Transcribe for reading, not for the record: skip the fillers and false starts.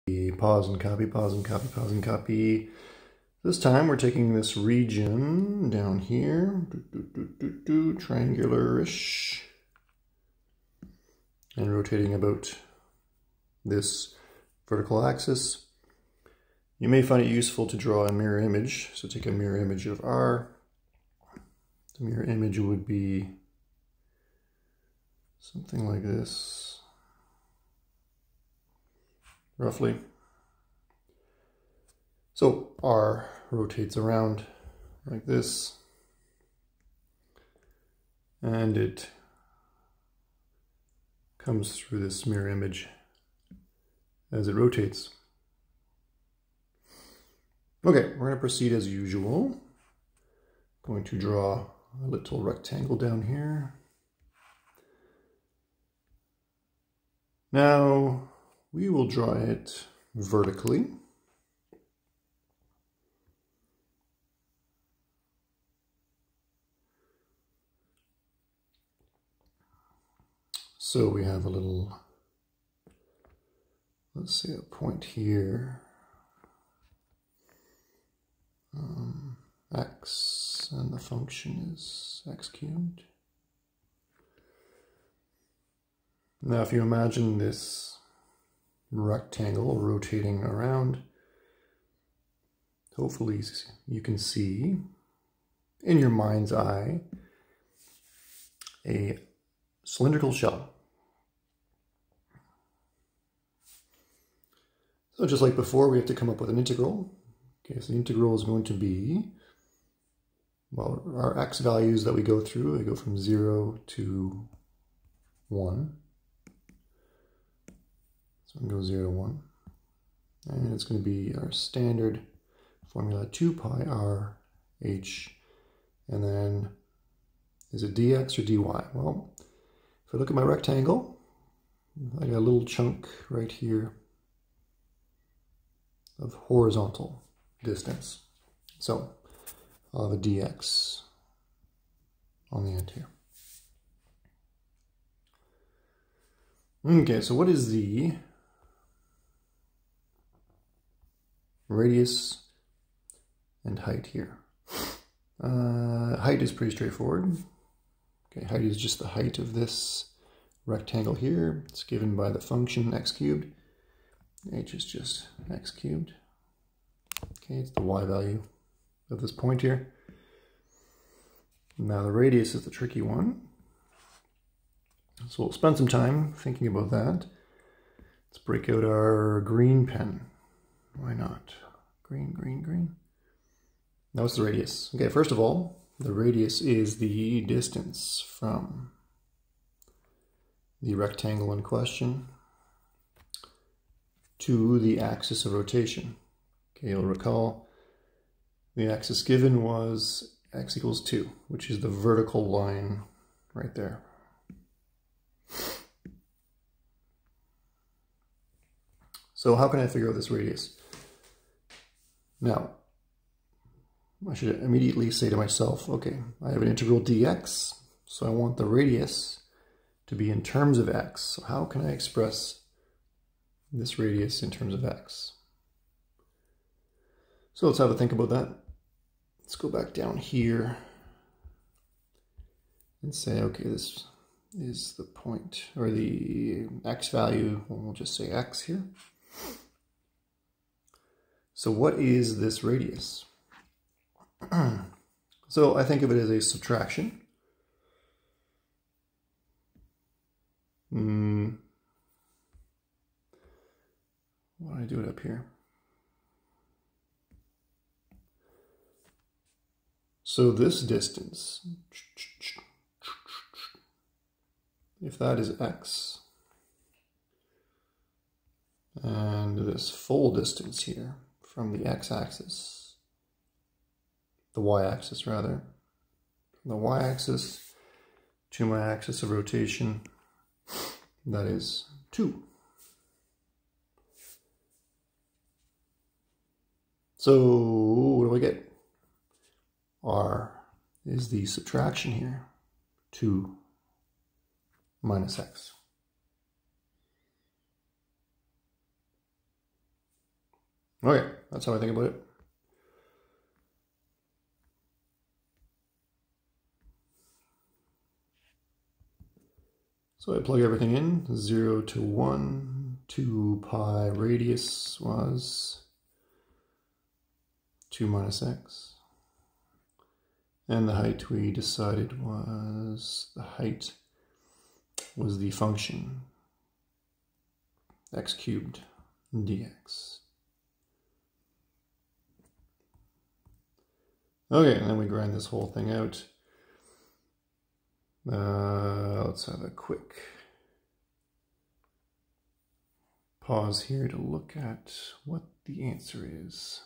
Pause and copy, pause and copy, pause and copy. This time we're taking this region down here, triangular-ish, and rotating about this vertical axis. You may find it useful to draw a mirror image, so take a mirror image of R. The mirror image would be something like this, roughly. So R rotates around like this, and it comes through this mirror image as it rotates. Okay, we're going to proceed as usual. I'm going to draw a little rectangle down here. Now we will draw it vertically. So we have a little, let's say a point here, x, and the function is x cubed. Now if you imagine this rectangle rotating around, hopefully you can see in your mind's eye a cylindrical shell. So just like before, we have to come up with an integral. Okay, so the integral is going to be, well, our x values that we go through, they go from 0 to 1. So we go 0 to 1. And it's going to be our standard formula 2 pi r h. And then, is it dx or dy? Well, if I look at my rectangle, I got a little chunk right here of horizontal distance. So I'll have a dx on the end here. Okay, so what is the radius and height here? Height is pretty straightforward. Okay, height is just the height of this rectangle here. It's given by the function x cubed. H is just x cubed. Okay, it's the y value of this point here. Now the radius is the tricky one. So we'll spend some time thinking about that. Let's break out our green pen. Why not? Green, green, green. Now what's the radius? Okay, first of all, the radius is the distance from the rectangle in question to the axis of rotation. Okay, you'll recall the axis given was x equals 2, which is the vertical line right there. So how can I figure out this radius? Now, I should immediately say to myself, okay, I have an integral dx, so I want the radius to be in terms of x. So how can I express this radius in terms of x? So let's have a think about that. Let's go back down here and say, okay, this is the point, or the x value, we'll just say x here. So what is this radius? So I think of it as a subtraction. Why do I do it up here? So this distance, if that is x, and this full distance here from the x-axis, the y-axis rather, from the y-axis to my axis of rotation, that is 2. So what do I get? R is the subtraction here, 2 minus x. Okay, that's how I think about it. So I plug everything in, 0 to 1, 2 pi radius was 2 minus x. And the height we decided was, the function x cubed dx. Okay, and then we grind this whole thing out. Let's have a quick pause here to look at what the answer is.